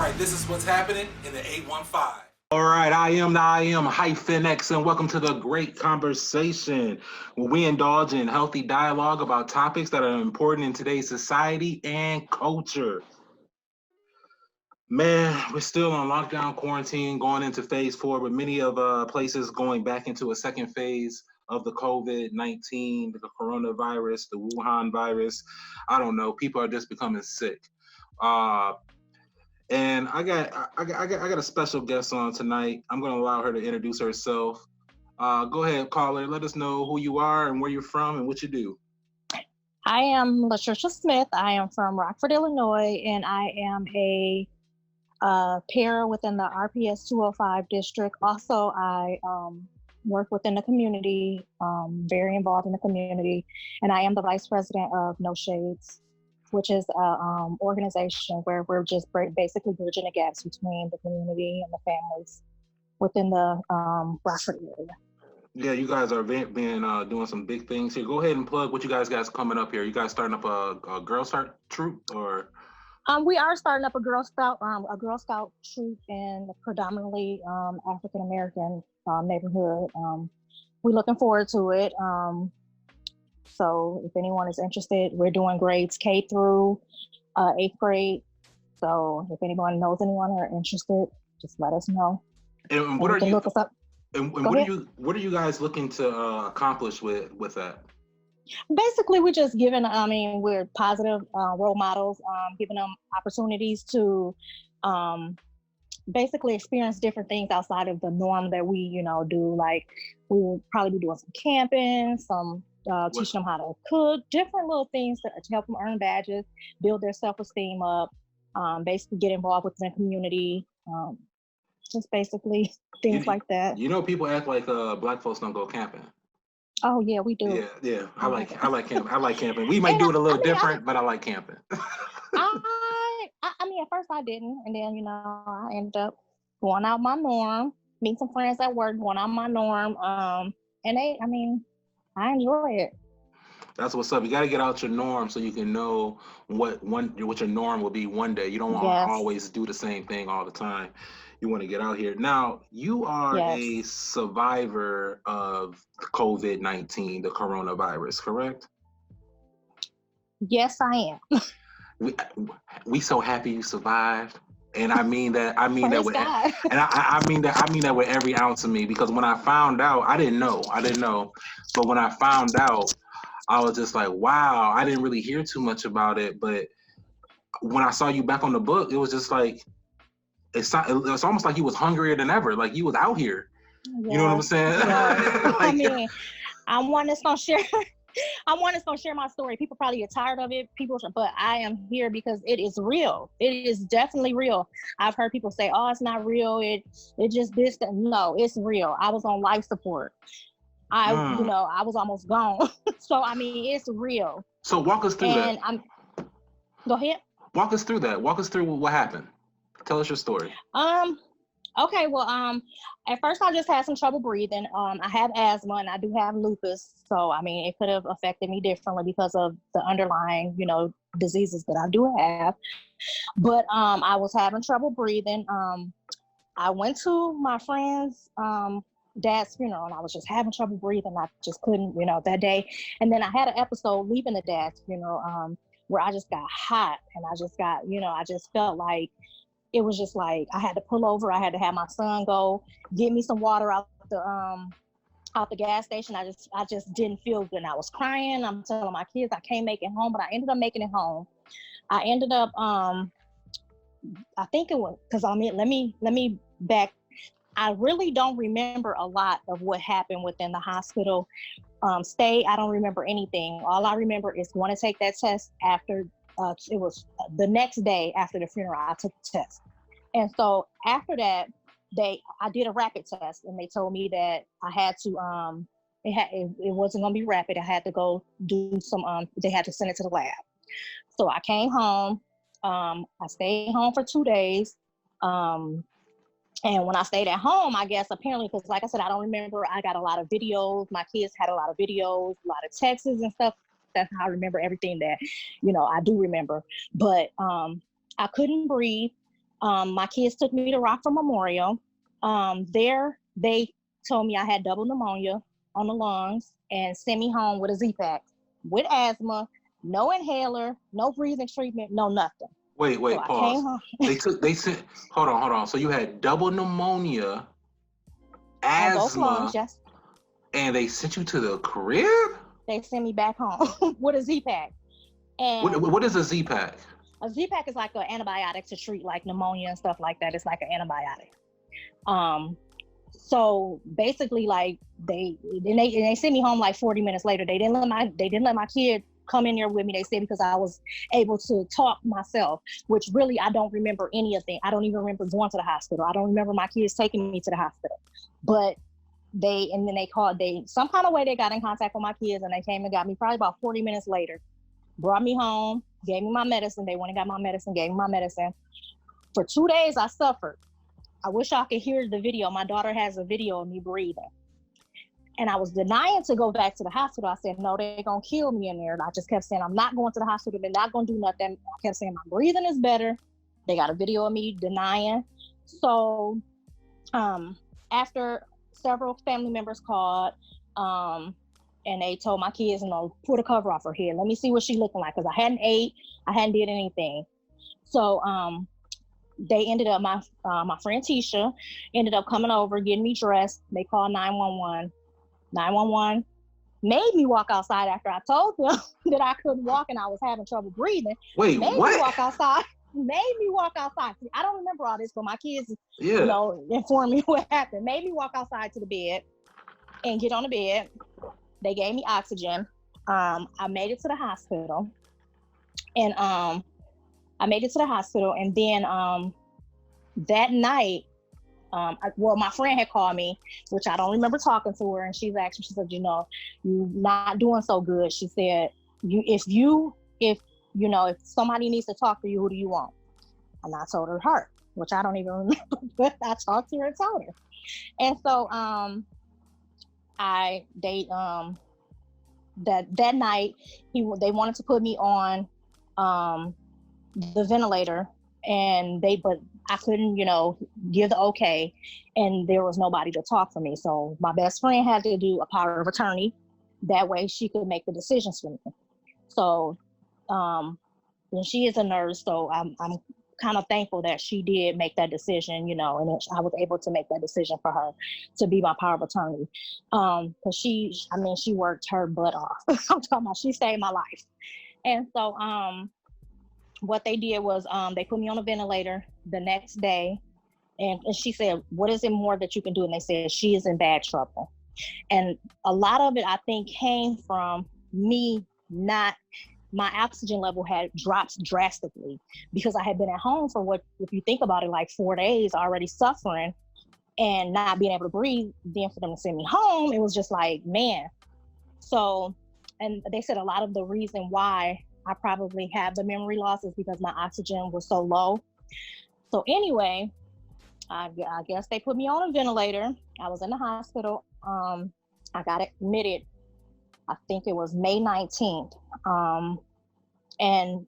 right, this is what's happening in the 815. All right, I am Hyphen X, and welcome to the Great Conversation, where we indulge in healthy dialogue about topics that are important in today's society and culture. Man, we're still on lockdown quarantine, going into phase 4, but many of places going back into a second phase of the COVID-19, the coronavirus, the Wuhan virus. I don't know. People are just becoming sick. And I got a special guest on tonight. I'm going to allow her to introduce herself. Go ahead, caller. Let us know who you are and where you're from and what you do. I am Latricia Smith. I am from Rockford, Illinois, and I am a para within the RPS 205 district. Also, I work within the community, very involved in the community, and I am the vice president of No Shades, which is an organization where we're just basically bridging the gaps between the community and the families within the Rockford area. Yeah, you guys are been doing some big things here. Go ahead and plug what you guys got coming up here. You guys starting up a Girl Scout troop, or? We are starting up a Girl Scout troop in a predominantly African American neighborhood. We're looking forward to it. So if anyone is interested, we're doing grades K through 8th grade. So if anyone knows anyone or interested, just let us know. And what are you? Look us up. And what are you guys looking to accomplish with that? Basically, we're just giving. We're positive role models, giving them opportunities to basically experience different things outside of the norm that we, do. Like we will probably be doing some camping, some. Teaching them how to cook, different little things to help them earn badges, build their self-esteem up, basically get involved with the community, just basically things like that. People act like Black folks don't go camping. Oh yeah, we do. Yeah. I like camping. I like camping. We might do it a little different, but I like camping. At first I didn't, and then I ended up going out my norm, meeting some friends at work, going out my norm, and I enjoy it. That's what's up. You got to get out your norm so you can know what your norm will be one day. You don't want to always do the same thing all the time. You want to get out here. Now, you are a survivor of COVID-19, the coronavirus, correct? Yes, I am. We so happy you survived. And I mean that with every ounce of me, because when I found out, I didn't know. But when I found out, I was just like, wow, I didn't really hear too much about it. But when I saw you back on the book, it was just like, it's almost like you was hungrier than ever. Like you was out here. Yes. You know what I'm saying? Yes. I want to share. I want to share my story. People probably get tired of it. But I am here because it is real. It is definitely real. I've heard people say, "Oh, it's not real. It just this." No, it's real. I was on life support. I was almost gone. So it's real. So walk us through that. Go ahead. Walk us through that. Walk us through what happened. Tell us your story. Okay, well, at first I just had some trouble breathing. I have asthma and I do have lupus. So, it could have affected me differently because of the underlying, diseases that I do have. But I was having trouble breathing. I went to my friend's dad's funeral and I was just having trouble breathing. I just couldn't, that day. And then I had an episode leaving the dad's funeral where I just got hot and I just got, I just felt like it was just like I had to pull over. I had to have my son go get me some water out the gas station. I just didn't feel good. And I was crying. I'm telling my kids I can't make it home, but I ended up making it home. I ended up I think it was because let me back. I really don't remember a lot of what happened within the hospital stay. I don't remember anything. All I remember is going to take that test after. It was the next day after the funeral, I took the test. And so after that, I did a rapid test and they told me that I had to, it wasn't going to be rapid. I had to go do some, they had to send it to the lab. So I came home. I stayed home for 2 days. And when I stayed at home, I guess apparently, because like I said, I don't remember, I got a lot of videos. My kids had a lot of videos, a lot of texts and stuff. That's how I remember everything that, I do remember. But I couldn't breathe. My kids took me to Rockford Memorial. There, they told me I had double pneumonia on the lungs and sent me home with a Z-Pack with asthma, no inhaler, no breathing treatment, no nothing. Wait, So pause. They sent, hold on. So you had double pneumonia, on both lungs, asthma, yes. and they sent you to the crib? They sent me back home with a Z-Pack. And What is a Z-Pack? a Z-Pack is like an antibiotic to treat like pneumonia and stuff like that. It's like an antibiotic. So basically, like they sent me home like 40 minutes later. They didn't let my kid come in there with me. They said because I was able to talk myself, which really I don't remember any of that. I don't even remember going to the hospital. I don't remember my kids taking me to the hospital. But some kind of way they got in contact with my kids, and they came and got me probably about 40 minutes later. Brought me home, gave me my medicine. They went and got my medicine, gave me my medicine. For 2 days, I suffered. I wish I could hear the video. My daughter has a video of me breathing. And I was denying to go back to the hospital. I said, no, they're going to kill me in there. And I just kept saying, I'm not going to the hospital. They're not going to do nothing. I kept saying, my breathing is better. They got a video of me denying. So after several family members called, and they told my kids, pull the cover off her head. Let me see what she looking like. Because I hadn't ate. I hadn't did anything. So they ended up, my friend Tisha ended up coming over, getting me dressed. They called 911. 911 made me walk outside after I told them that I couldn't walk and I was having trouble breathing. Wait, made what? Me walk outside. Made me walk outside. See, I don't remember all this, but my kids, informed me what happened. Made me walk outside to the bed and get on the bed. They gave me oxygen. I made it to the hospital. And and then that night, my friend had called me, which I don't remember talking to her, and she said, you're not doing so good. She said, if somebody needs to talk to you, who do you want? And I told her, which I don't even remember, but I talked to her and told her. And so that night they wanted to put me on the ventilator, but I couldn't, give the okay, and there was nobody to talk for me. So my best friend had to do a power of attorney. That way she could make the decisions for me. So, and she is a nurse, so I'm kind of thankful that she did make that decision, and I was able to make that decision for her to be my power of attorney. Because she worked her butt off. I'm talking about, she saved my life. And so, what they did was they put me on a ventilator the next day, and she said, what is it more that you can do? And they said, she is in bad trouble. And a lot of it, I think, came from me my oxygen level had dropped drastically because I had been at home for if you think about it, like 4 days already suffering and not being able to breathe. Then for them to send me home, it was just like, man. So, and they said a lot of the reason why I probably have the memory loss is because my oxygen was so low. So anyway, I guess they put me on a ventilator. I was in the hospital. I got admitted, I think it was May 19th. And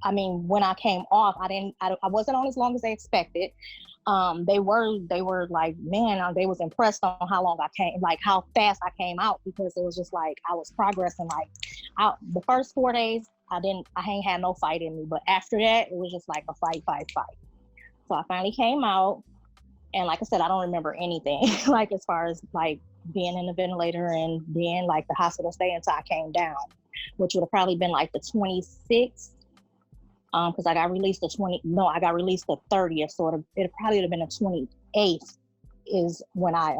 I mean, when I came off, I wasn't on as long as they expected. They were like, man, they was impressed on how long I came, like how fast I came out, because it was just like, I was progressing. Like the first 4 days, I ain't had no fight in me, but after that, it was just like a fight. So I finally came out, and like I said, I don't remember anything, like as far as like being in the ventilator and being like the hospital stay until I came down, which would have probably been like the 26th. Because I got released the 30th, so it probably would have been the 28th is when I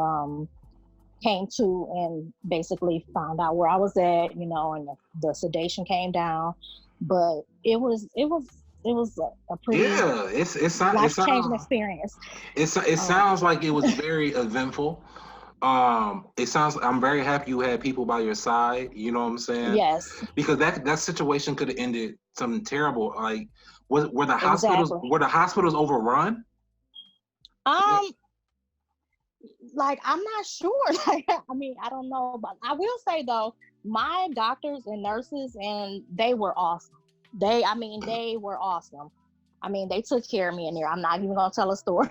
came to and basically found out where I was at, and the sedation came down. But it was a pretty life-changing experience. It sounds like it was very eventful. I'm very happy you had people by your side. You know what I'm saying? Yes. Because that situation could have ended something terrible. Like, were the hospitals overrun? Like, I'm not sure. Like, I mean, I don't know, but I will say though, my doctors and nurses, and they were awesome. They were awesome. I mean, they took care of me in there. I'm not even gonna tell a story.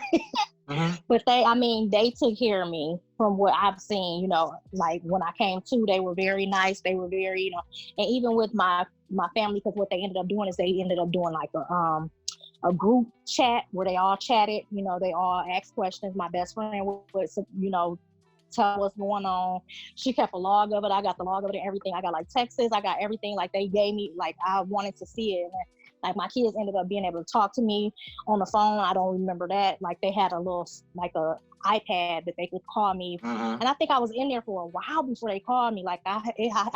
Mm-hmm. But they took care of me from what I've seen, you know, like when I came to, they were very nice. They were very, you know, and even with my family, because what they ended up doing is they ended up doing like a group chat where they all chatted, you know, they all asked questions. My best friend would, you know, tell what's going on. She kept a log of it. I got the log of it and everything. I got like texts. I got everything. Like they gave me, like I wanted to see it. And like my kids ended up being able to talk to me on the phone. I don't remember that. Like they had a little, like a iPad that they could call me. Mm-hmm. And I think I was in there for a while before they called me. Like I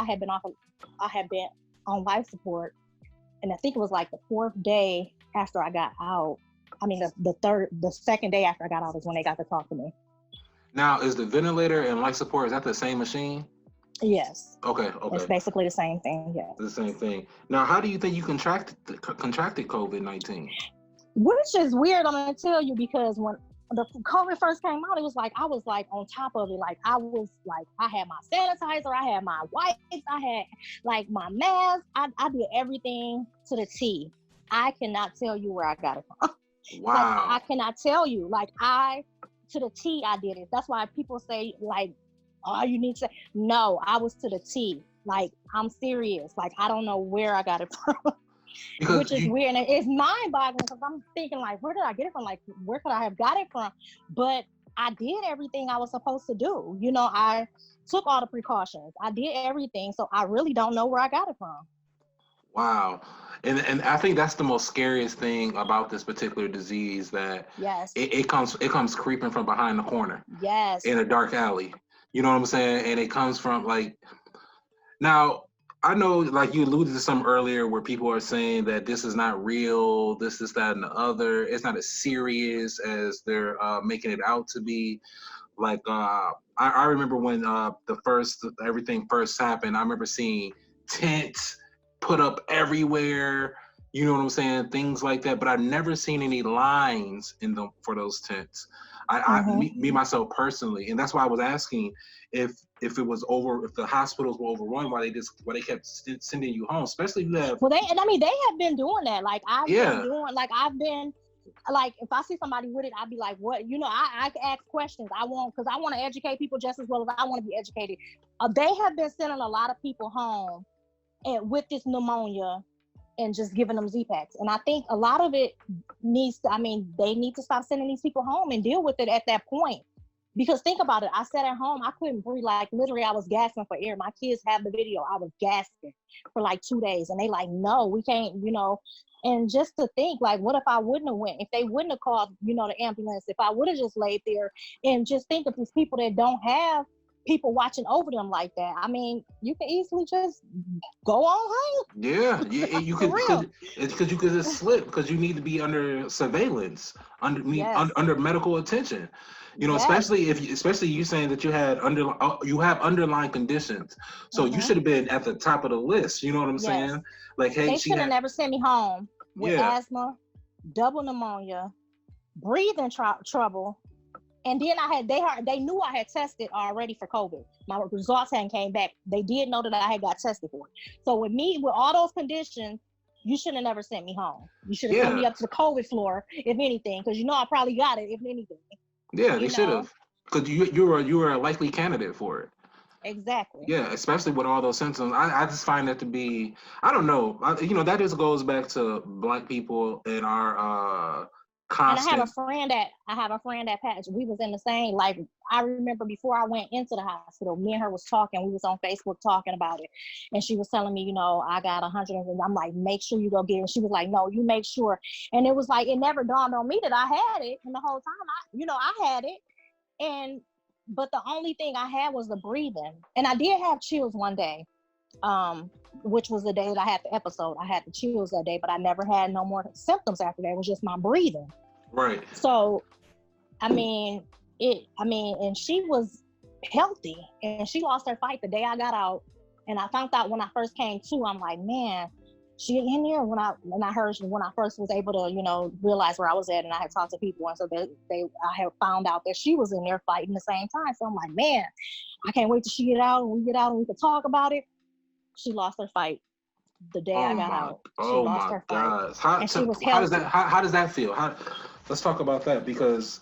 had been on life support. And I think it was like the 4th day after I got out. I mean, the second day after I got out is when they got to talk to me. Now, is the ventilator and life support, is that the same machine? Yes. Okay. It's basically the same thing, yeah. The same thing. Now, how do you think you contracted COVID-19? Which is weird, I'm gonna tell you, because when the COVID first came out, it was like I was like on top of it. Like I was like, I had my sanitizer, I had my wipes, I had like my mask. I did everything to the T. I cannot tell you where I got it from. Wow. Like, I cannot tell you. Like to the T, I did it. That's why people say like, oh, you need to. No, I was to the T. Like I'm serious. Like I don't know where I got it from. Which is weird, and it's mind-boggling because I'm thinking like, where did I get it from? Like, where could I have got it from? But I did everything I was supposed to do. You know, I took all the precautions. I did everything, so I really don't know where I got it from. Wow. And I think that's the most scariest thing about this particular disease, that yes, it comes creeping from behind the corner. Yes. In a dark alley. You know what I'm saying? And it comes from like, now I know like you alluded to some earlier where people are saying that this is not real, this, that, and the other. It's not as serious as they're making it out to be. Like I remember when everything first happened, I remember seeing tents put up everywhere, you know what I'm saying, things like that, but I've never seen any lines in them for those tents. Me myself personally, and that's why I was asking if it was over, if the hospitals were overrun, why they kept sending you home, especially if you have. Well, they have been doing that. Like I've been like, if I see somebody with it, I'd be like, what? You know, I ask questions. Because I want to educate people just as well as I want to be educated. They have been sending a lot of people home with this pneumonia and just giving them Z-Packs. And I think a lot of it they need to stop sending these people home and deal with it at that point. Because think about it, I sat at home, I couldn't breathe, like literally I was gasping for air. My kids have the video, I was gasping for like 2 days. And they like, no, we can't, you know. And just to think, like, what if I wouldn't have went? If they wouldn't have called, you know, the ambulance, if I would have just laid there, and just think of these people that don't have people watching over them like that. I mean, you can easily just go on home. Yeah, you could, because you could just slip, because you need to be under surveillance, under medical attention. You know, especially you saying that you have underlying conditions, so you should have been at the top of the list. You know what I'm saying? Like, hey, they should have never sent me home with asthma, double pneumonia, breathing trouble. And then they knew I had tested already for COVID. My results hadn't came back. They did know that I had got tested for it. So with all those conditions, you should have never sent me home. You should have sent me up to the COVID floor, if anything, because you know I probably got it, if anything. Yeah, they should have, because you were a likely candidate for it. Exactly. Yeah, especially with all those symptoms. I just find that to be, I don't know, that just goes back to Black people and our constant. And I have a friend that Pat, we was in the same, like, I remember before I went into the hospital, me and her was talking, we was on Facebook talking about it. And she was telling me, you know, I got 100, and I'm like, make sure you go get it. And she was like, no, you make sure. And it was like, it never dawned on me that I had it. And the whole time I had it. But the only thing I had was the breathing. And I did have chills one day, which was the day that I had the episode. I had the chills that day, but I never had no more symptoms after that. It was just my breathing. Right. So, and she was healthy, and she lost her fight the day I got out. And I found out when I first came to, I'm like, man, she in there. When I first was able to, you know, realize where I was at, and I had talked to people, and so I had found out that she was in there fighting the same time. So I'm like, man, I can't wait till she get out, and we can talk about it. She lost her fight. the day I got out. She Oh lost my her fight. gosh. And she was How does healthy. how does that feel? Let's talk about that, because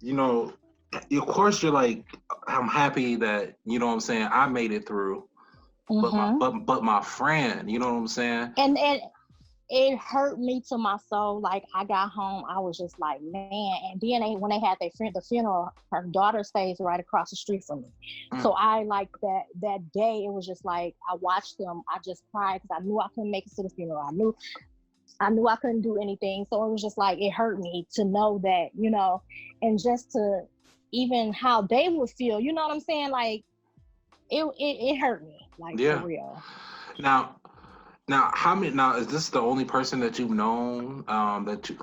you know, of course you're like, I'm happy that, you know what I'm saying, I made it through. But my friend, you know what I'm saying? And it hurt me to my soul. Like, I got home, I was just like, man. And then when they had the funeral, her daughter stays right across the street from me. So I, like, that day, it was just like, I watched them. I just cried because I knew I couldn't make it to the funeral. I knew I couldn't do anything. So it was just like, it hurt me to know that, you know, and just to even how they would feel, you know what I'm saying? Like, it hurt me, like, for real. Now, is this the only person that you've known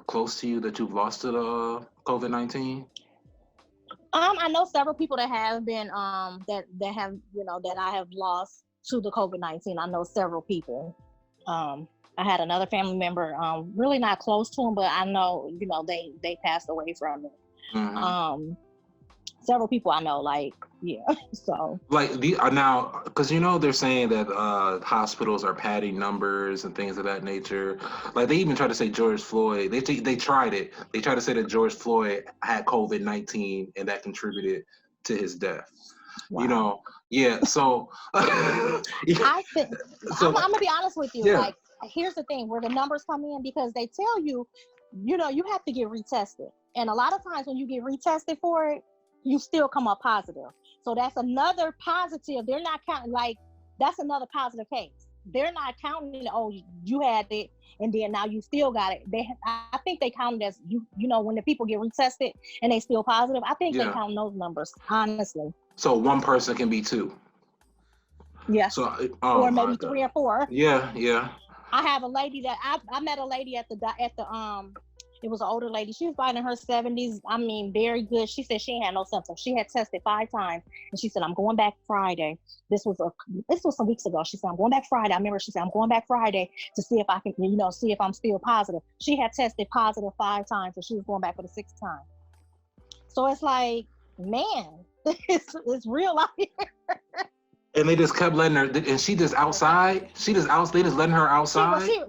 close to you that you've lost to the COVID-19? I know several people that have been that have, you know, that I have lost to the COVID-19. I know several people. I had another family member, really not close to him, but I know, you know, they passed away from it. Mm-hmm. Several people I know, like, so. Like, now, because, you know, they're saying that hospitals are padding numbers and things of that nature. Like, they even try to say George Floyd, they tried it. They tried to say that George Floyd had COVID-19 and that contributed to his death. Wow. You know, so. I think, I'm going to be honest with you. Like, here's the thing, where the numbers come in, because they tell you, you know, you have to get retested. And a lot of times when you get retested for it, you still come up positive. So that's another positive. They're not counting, like, that's another positive case. They're not counting, oh, you had it and then now you still got it. I think they count it as, you know, when the people get retested and they still positive, I think they count those numbers, honestly. So one person can be two. Yeah. So, or maybe 3 or 4. Yeah. I have a lady that I met a lady at the it was an older lady. She was about in her 70s. I mean, very good. She said she had no symptoms. She had tested 5 times, and she said, "I'm going back Friday." This was some weeks ago. She said, "I'm going back Friday." I remember she said, "I'm going back Friday to see if I can, you know, see if I'm still positive." She had tested positive 5 times, and she was going back for the 6th time. So it's like, man, it's real out here. And they just kept letting her, and she just outside. They just letting her outside. She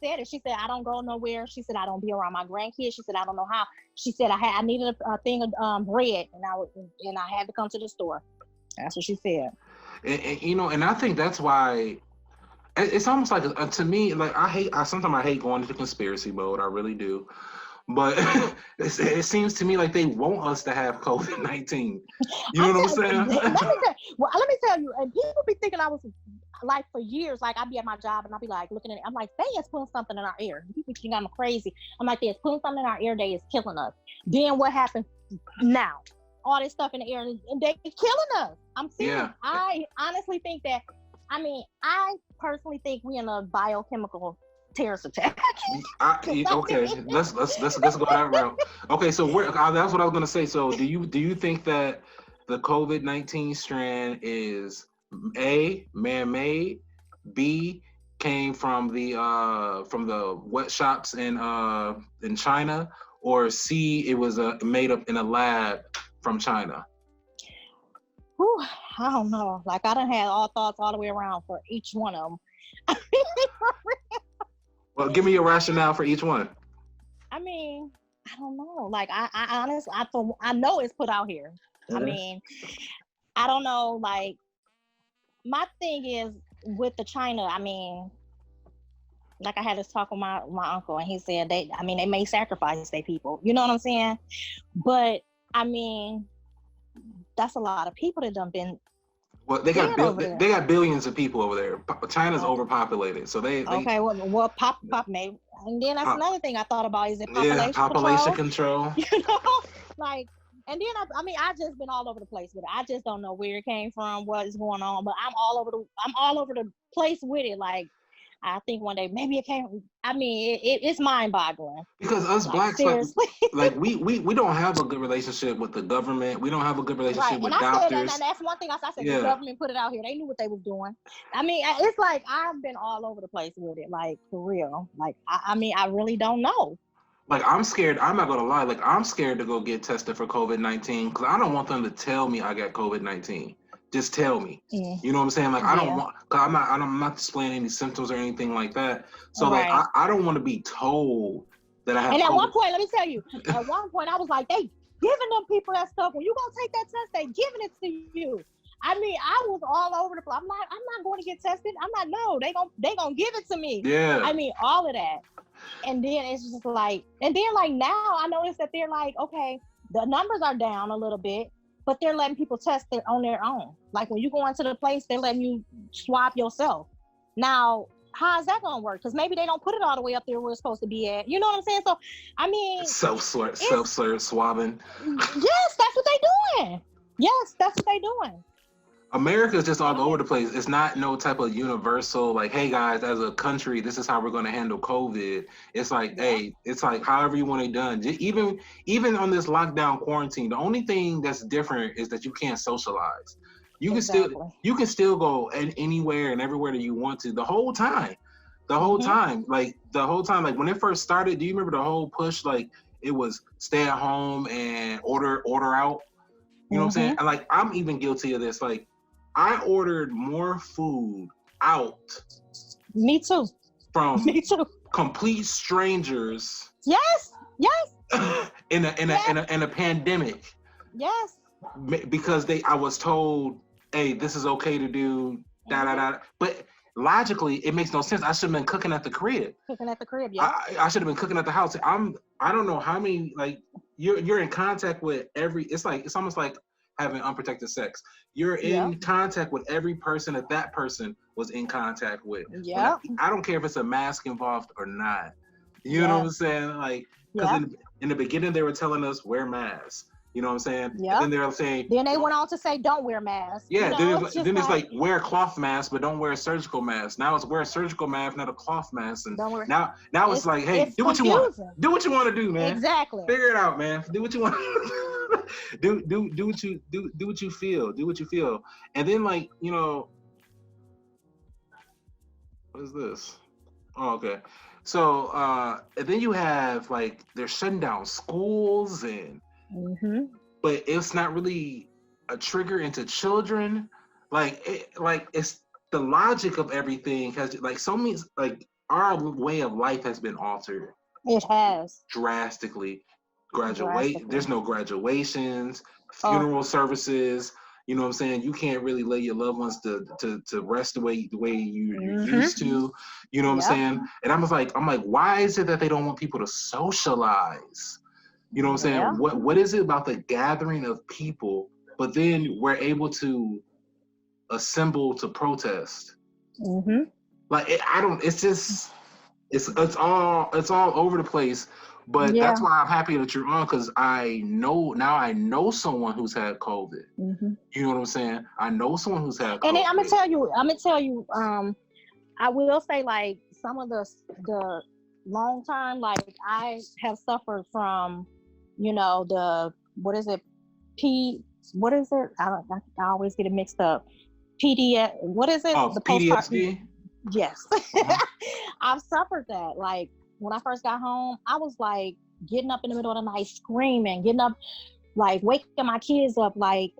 said it. She said, "I don't go nowhere." She said, "I don't be around my grandkids." She said, "I don't know how." She said, I needed a thing of bread, and I had to come to the store." That's what she said. And you know, and I think that's why it's almost like, to me, like, sometimes I hate going into conspiracy mode. I really do. But it seems to me like they want us to have COVID-19. You know what I'm saying? Let me tell you, and people be thinking I was, like, for years, like, I'd be at my job and I'd be like looking at it. I'm like, they is putting something in our air. People think I'm crazy. I'm like, they is putting something in our air. They is killing us. Then what happened now? All this stuff in the air, and they killing us. I'm serious. Yeah. I honestly think that, I personally think we in a biochemical terrorist attack. Okay, let's go that route. Okay, so that's what I was gonna say. So do you think that the COVID-19 strand is A, man-made, B, came from the wet shops in China, or C, it was made up in a lab from China? Whew, I don't know. Like, I done had all thoughts all the way around for each one of them. Well, give me your rationale for each one. I don't know. Like, I honestly, I know it's put out here. Mm-hmm. I don't know. Like, my thing is with the China, like, I had this talk with my uncle, and he said they may sacrifice their people. You know what I'm saying? But, that's a lot of people that done been. Well, they got billions of people over there. China's overpopulated, so they okay. Well, pop maybe, and then that's another thing I thought about, is it population control? You know, like, and then I just been all over the place with it. I just don't know where it came from, what is going on, but I'm all over the place with it. Like, I think one day maybe it came. It's mind-boggling. Because us blacks, like we don't have a good relationship with the government. We don't have a good relationship with doctors. And that's one thing I said. The government put it out here. They knew what they was doing. It's like, I've been all over the place with it. Like, for real. Like, I really don't know. Like, I'm scared. I'm not gonna lie. Like, I'm scared to go get tested for COVID-19 because I don't want them to tell me I got COVID-19. just tell me. You know what I'm saying? Like I don't want, cause I'm not displaying any symptoms or anything like that. So like I don't want to be told that I have. And at COVID. one point, let me tell you, at one point I was like, they giving them people that stuff. When you gonna take that test, they giving it to you. I mean, I was all over the place. I'm not going to get tested. I'm not. No, they gonna give it to me. Yeah. I mean, all of that. And then it's just like, and then like now I notice that they're like, okay, the numbers are down a little bit, but they're letting people test it on their own. Like when you go into the place, they're letting you swab yourself. Now, how is that gonna work? Because maybe they don't put it all the way up there where it's supposed to be at. You know what I'm saying? So, I mean, self swabbing. Yes, that's what they doing. Yes, that's what they doing. America is just all over the place. It's not no type of universal, like, hey guys, as a country, this is how we're going to handle COVID. It's like, hey, it's like however you want it done. Even on this lockdown quarantine, the only thing that's different is that you can't socialize. You can still go anywhere and everywhere that you want to the whole time. Like when it first started, do you remember the whole push? Like it was stay at home and order out. You know what I'm saying? And like I'm even guilty of this. Like I ordered more food out. Me too. From complete strangers. Yes. in a pandemic. Yes. Because I was told, hey, this is okay to do. But logically, it makes no sense. I should have been cooking at the crib. Yeah. I should have been cooking at the house. I don't know how many, like you're in contact with it's almost like having unprotected sex. You're in contact with every person that person was in contact with. Yeah. I don't care if it's a mask involved or not. You know what I'm saying? Like, because in the beginning they were telling us wear masks. You know what I'm saying? Yeah. And then they're saying. Then they went on to say don't wear masks. Yeah. You know, then it's like wear a cloth mask, but don't wear a surgical mask. Now it's wear a surgical mask, not a cloth mask. And now it's like, hey, do what you want. Do what you want to do, man. Exactly. Figure it out, man. Do what you want. do what you feel. Do what you feel. And then like, you know, what is this? Oh, okay. So and then you have like they're shutting down schools and but it's not really a trigger into children. Like it's the logic of everything has like so many like our way of life has been altered. It has drastically. There's no graduations, funeral services. You know what I'm saying? You can't really lay your loved ones to rest the way you used to. You know what I'm saying? And I'm like, why is it that they don't want people to socialize? You know what I'm saying? Yeah. What is it about the gathering of people, but then we're able to assemble to protest? Like it's all over the place. But that's why I'm happy that you're on, because I know someone who's had COVID. You know what I'm saying? I know someone who's had COVID. And then I'm gonna tell you, I will say like some of the long term, like I have suffered from, you know, what is it? I always get it mixed up. What is it? The PTSD? Yes. I've suffered that. Like when I first got home, I was like getting up in the middle of the night screaming, getting up, like waking my kids up, like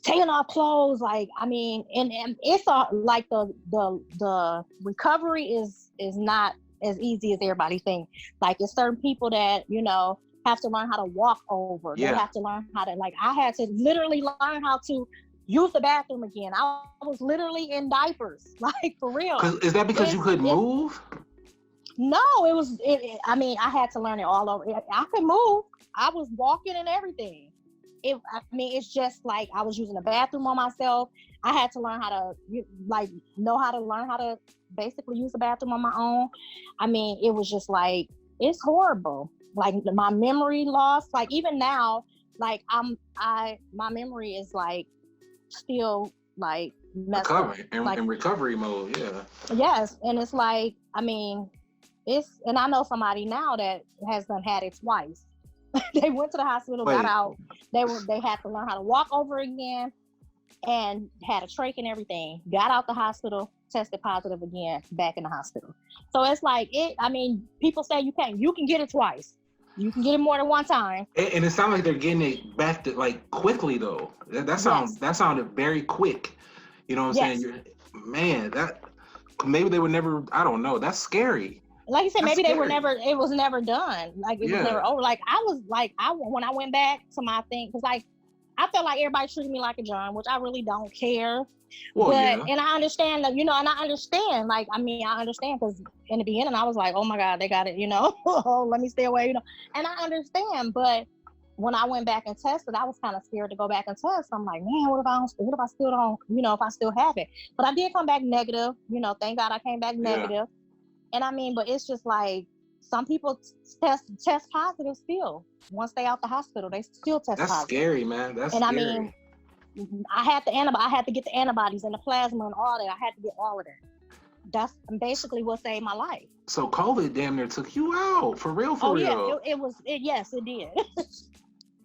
taking off clothes. Like, I mean, and it's like the recovery is not as easy as everybody thinks. Like it's certain people that, you know, have to learn how to walk over. They have to learn how to, like, I had to literally learn how to use the bathroom again. I was literally in diapers, like for real. Is that because you couldn't move? No, I mean, I had to learn it all over. I could move. I was walking and everything. It's just like I was using the bathroom on myself. I had to learn how to learn how to basically use the bathroom on my own. I mean, it was just like, it's horrible. Like my memory loss, like even now, like my memory is like still like recovery in recovery mode. Yeah. Yes. And it's like, I mean, and I know somebody now that has had it twice. They went to the hospital, got out. They had to learn how to walk over again, and had a trach and everything. Got out the hospital, tested positive again, back in the hospital. So it's like I mean, people say you can get it twice. You can get it more than one time. And it sounds like they're getting it back to like quickly though. That sounded very quick. You know what I'm saying? Man, that maybe they were never. I don't know. That's scary. Like you said, That's maybe scary. they were never. It was never done. Like it was never over. Like when I went back to my thing, because like I felt like everybody treated me like a John, which I really don't care. Well, and I understand that, and I understand. Like, I mean, I understand because in the beginning I was like, oh my God, they got it, let me stay away, and I understand. But when I went back and tested, I was kind of scared to go back and test. I'm like, man, what if I still don't, if I still have it? But I did come back negative, thank God I came back negative. And I mean, but it's just like some people test positive still. Once they out the hospital, they still test positive. That's scary, man. That's scary. I mean, I had to get the antibodies and the plasma and all that. I had to get all of that. That's basically what saved my life. So COVID damn near took you out, for real. Yeah, yes, it did.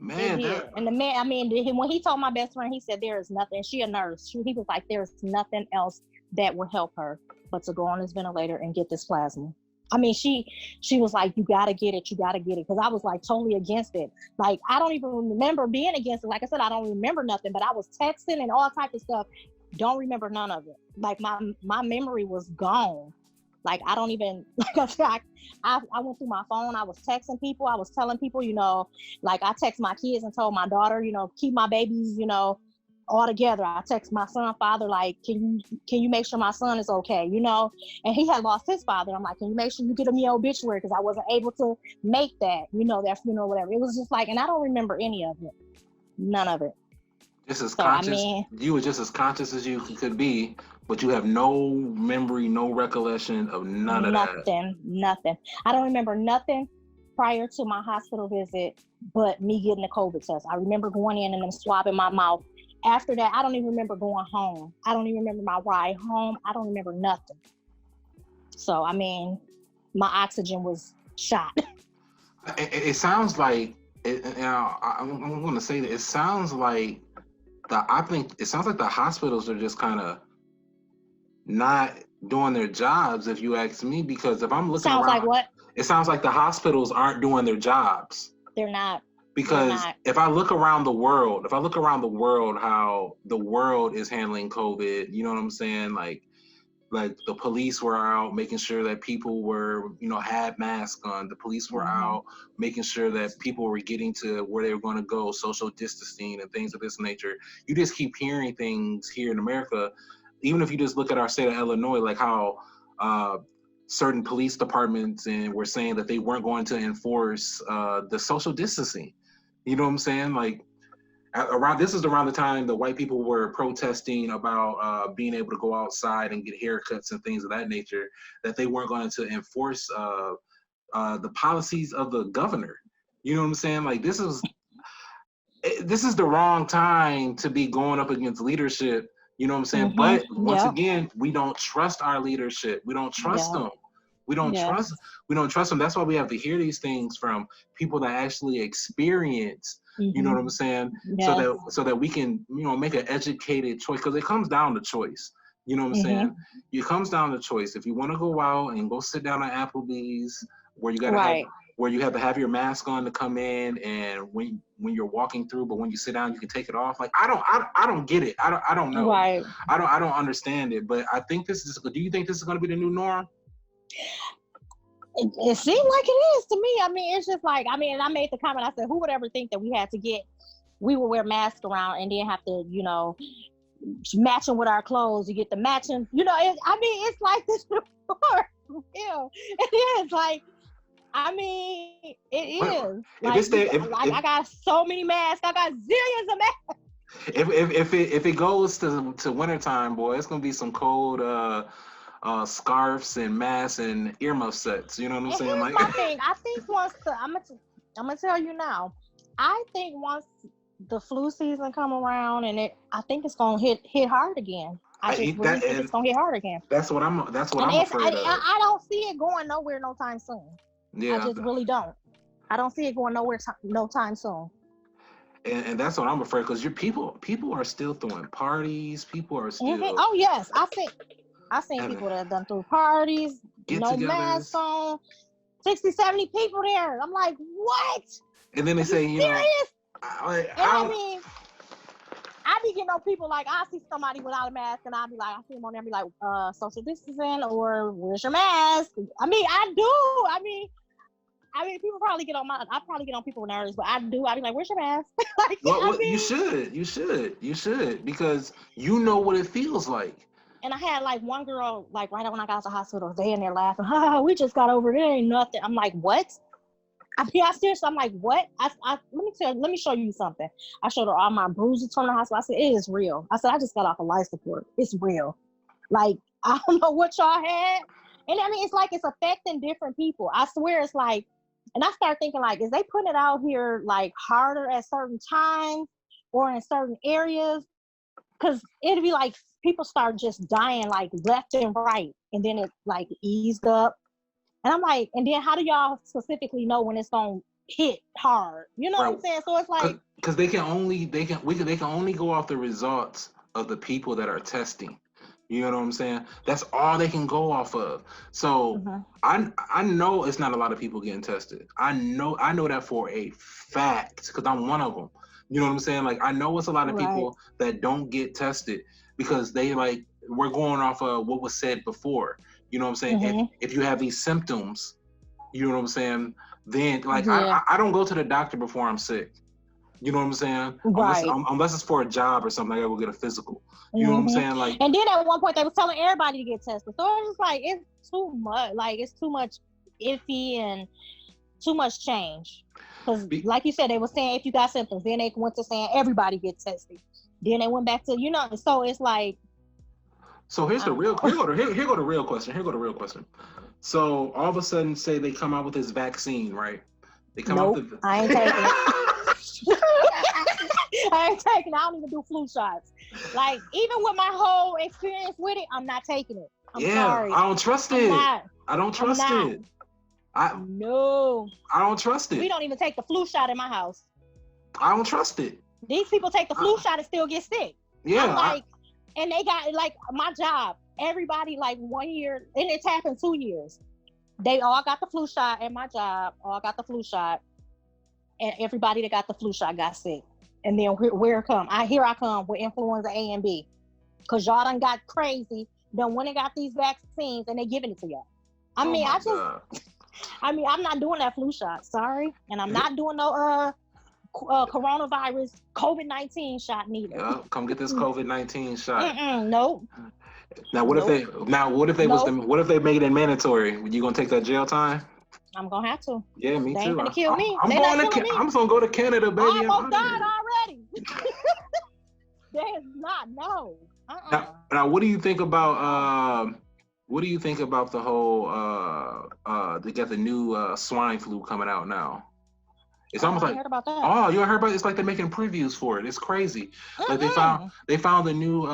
Man, it did. And the man, I mean, when he told my best friend, he said there is nothing. She a nurse. He was like, there's nothing else that will help her but to go on this ventilator and get this plasma. I mean, she was like, you gotta get it, because I was like totally against it. Like, I don't even remember being against it. Like I said, I don't remember nothing, but I was texting and all types of stuff. Don't remember none of it. Like my memory was gone. Like, I don't even, like I said, I went through my phone. I was texting people. I was telling people, like I text my kids and told my daughter, keep my babies, all together. I text my son's father, like, can you make sure my son is okay, and he had lost his father. I'm like, can you make sure you get him your obituary, because I wasn't able to make that, that funeral, whatever. It was just like, and I don't remember any of it, none of it. Just as conscious, you were just as conscious as you could be, but you have no memory, no recollection of none of that. Nothing. I don't remember nothing prior to my hospital visit, but me getting a COVID test. I remember going in and them swabbing my mouth. After that, I don't even remember going home. I don't even remember my ride home. I don't remember nothing. So, I mean, my oxygen was shot. It sounds like, I'm going to say that it sounds like the hospitals are just kind of not doing their jobs, if you ask me, because if I'm looking around, like what? It sounds like the hospitals aren't doing their jobs. They're not. Because if I look around the world, how the world is handling COVID, you know what I'm saying? Like the police were out making sure that people were, had masks on. The police were out making sure that people were getting to where they were going to go, social distancing and things of this nature. You just keep hearing things here in America, even if you just look at our state of Illinois, like how certain police departments were saying that they weren't going to enforce the social distancing. You know what I'm saying? Like this is around the time the white people were protesting about being able to go outside and get haircuts and things of that nature, that they weren't going to enforce the policies of the governor. You know what I'm saying? Like this is the wrong time to be going up against leadership. You know what I'm saying? But once again, we don't trust our leadership. We don't trust them. We don't trust them. That's why we have to hear these things from people that actually experience, you know what I'm saying? So that we can, make an educated choice, because it comes down to choice. You know what I'm saying? It comes down to choice. If you want to go out and go sit down at Applebee's, where you have to have your mask on to come in, and when you're walking through, but when you sit down you can take it off. Like I don't get it. I don't know. Right. I don't understand it. But I think do you think this is going to be the new norm? It seemed like it is to me. I mean, it's just like, I made the comment, I said, who would ever think that we would wear masks around and then have to, matching with our clothes, you get the matching, it's like this before. It is like, it is. I got so many masks. I got zillions of masks. If it goes to wintertime, boy, it's gonna be some cold scarves and masks and earmuff sets. You know what I'm saying? Like, my thing. I think I'm gonna tell you now. I think once the flu season come around, I think it's gonna hit hard again. I think it's gonna hit hard again. That's what I'm afraid of. I don't see it going nowhere no time soon. Yeah, I just really don't. I don't see it going nowhere no time soon. And that's what I'm afraid, because people are still throwing parties. People are still. Oh yes, I've seen people that have done through parties, no masks on, 60, 70 people there. I'm like, what? And then they say, you serious? know, I mean, I be getting on people like, I see somebody without a mask and I'll be like, I see them on there and be like, social distancing or where's your mask? I mean, I do. I mean, people probably get on I probably get on people's nerves, but I do. I be like, where's your mask? Like, well, you should, because you know what it feels like. And I had like one girl, like right when I got to the hospital, they in there laughing, we just got over it, ain't nothing. I'm like, what? I seriously, I'm like, what? Let me show you something. I showed her all my bruises from the hospital. I said, it is real. I said, I just got off a life support. It's real. Like, I don't know what y'all had. And I mean, it's like it's affecting different people. I swear it's like, and I start thinking like, is they putting it out here like harder at certain times or in certain areas? Because it'd be like people start just dying like left and right. And then it like eased up. And I'm like, and then how do y'all specifically know when it's gonna hit hard? You know what I'm saying? So it's like, because they can only go off the results of the people that are testing. You know what I'm saying? That's all they can go off of. So I know it's not a lot of people getting tested. I know that for a fact because I'm one of them. You know what I'm saying? Like I know it's a lot of people that don't get tested because they like we're going off of what was said before. You know what I'm saying? If you have these symptoms, you know what I'm saying? Then like I don't go to the doctor before I'm sick. You know what I'm saying? Unless it's for a job or something, I gotta go get a physical. You know what I'm saying? Like, and then at one point they was telling everybody to get tested. So it's just like it's too much. Like it's too much iffy and too much change. Because like you said, they were saying if you got symptoms, then they went to saying everybody get tested. Then they went back to so it's like. So here's the real. Here go the real question. So all of a sudden, say they come out with this vaccine, right? They come out with. I ain't taking it. I don't even do flu shots. Like even with my whole experience with it, I'm not taking it. I'm sorry. I don't trust it. I don't trust it. I don't trust it. We don't even take the flu shot in my house. I don't trust it. These people take the flu shot and still get sick. Yeah. And they got like my job. Everybody like 1 year, and it's happened 2 years. They all got the flu shot at my job. All got the flu shot, and everybody that got the flu shot got sick. And then here I come with influenza A and B, cause y'all done got crazy. Done went and got these vaccines, and they giving it to y'all. I'm not doing that flu shot. Sorry, and I'm not doing no coronavirus COVID-19 shot neither. Yeah, come get this COVID-19 shot. Nope. Now what if they make it mandatory? You gonna take that jail time? I'm gonna have to. Yeah, me they too. Ain't gonna kill me. I'm gonna go to Canada, baby. I almost died already. They is not Now, what do you think about the whole they got the new swine flu coming out now? It's almost like, heard about that. Oh, you heard about it? It's like they're making previews for it. It's crazy. Like they found a new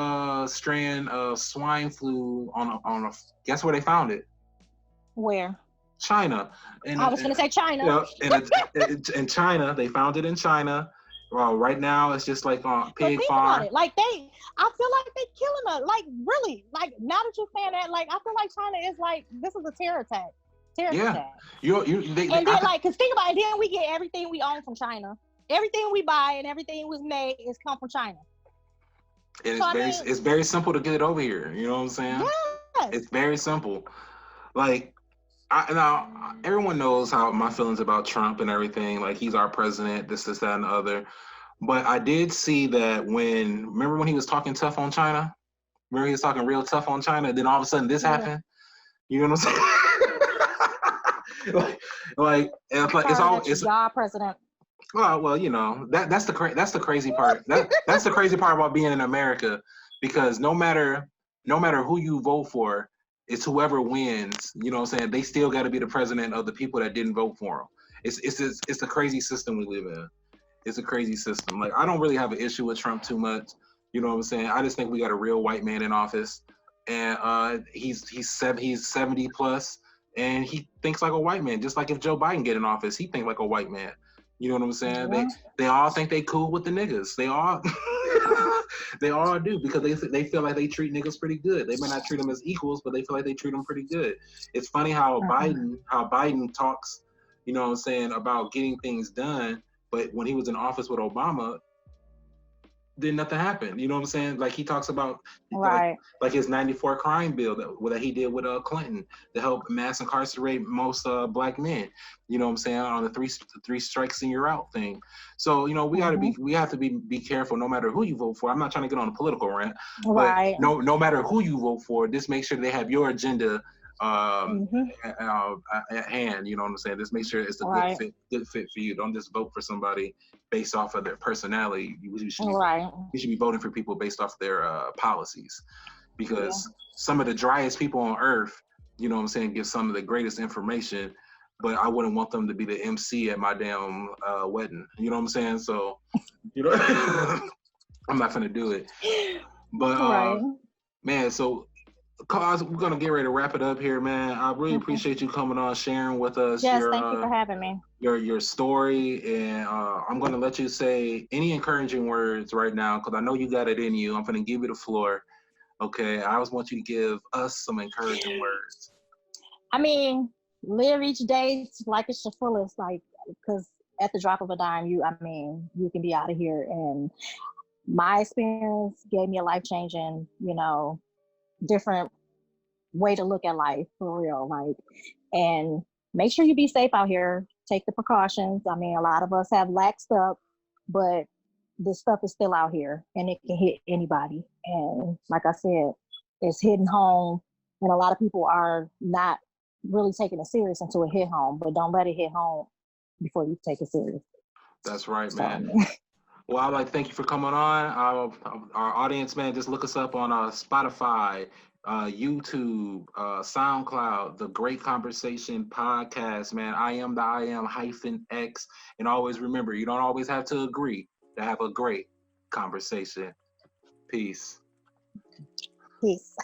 strand of swine flu on a guess where they found it? Where? China. And I was gonna say China. In China, they found it in China. Well, right now it's just like on pig farm. About it. Like I feel like they killing us. Like really, like now that you're saying that, like I feel like China is like this is a terror attack. Attack. And then cause think about it, then we get everything we own from China. Everything we buy and everything was made is come from China. And it's very simple to get it over here. You know what I'm saying? Yes. It's very simple. Like now everyone knows how my feelings about Trump and everything. Like he's our president, this, that, and the other. But I did see that remember when he was talking tough on China? Remember he was talking real tough on China? Then all of a sudden this happened. You know what I'm saying? it's all president. Well, you know that's the crazy part. That's the crazy part about being in America, because no matter who you vote for, it's whoever wins. You know what I'm saying? They still got to be the president of the people that didn't vote for him. It's a crazy system we live in. It's a crazy system. Like I don't really have an issue with Trump too much. You know what I'm saying? I just think we got a real white man in office, and he's 70 plus. And he thinks like a white man, just like if Joe Biden get in office, he think like a white man. You know what I'm saying? Yeah. They all think they cool with the niggas. They all They all do because they feel like they treat niggas pretty good. They may not treat them as equals, but they feel like they treat them pretty good. It's funny how Biden talks, you know what I'm saying, about getting things done, but when he was in office with Obama, then nothing happened. You know what I'm saying? Like he talks about like his 94 crime bill that he did with Clinton to help mass incarcerate most black men. You know what I'm saying? On the three strikes and you're out thing. So, you know, we have to be careful no matter who you vote for. I'm not trying to get on a political rant, but no matter who you vote for, just make sure they have your agenda at hand. You know what I'm saying? Just make sure it's a good fit for you. Don't just vote for somebody based off of their personality. You should be voting for people based off their policies, because some of the driest people on earth, you know what I'm saying, give some of the greatest information, but I wouldn't want them to be the MC at my damn wedding. You know what I'm saying? So, you know, I'm not gonna do it. But man, so Cause we're gonna get ready to wrap it up here, man. I really appreciate you coming on, sharing with us. Yes, thank you for having me. Your story, and I'm gonna let you say any encouraging words right now, because I know you got it in you. I'm gonna give you the floor. Okay, I always want you to give us some encouraging words. I mean, live each day like it's the fullest, like, because at the drop of a dime, you can be out of here. And my experience gave me a life-changing, you know, different way to look at life, for real. Like, and make sure you be safe out here. Take the precautions. I mean, a lot of us have laxed up, but this stuff is still out here and it can hit anybody. And like I said, it's hitting home, and a lot of people are not really taking it serious until it hit home, but don't let it hit home before you take it serious. That's right, man. Well, I'd like to thank you for coming on. Our audience, man, just look us up on Spotify, YouTube, SoundCloud, The Great Conversation Podcast, man. I am Hyphen X. And always remember, you don't always have to agree to have a great conversation. Peace. Peace.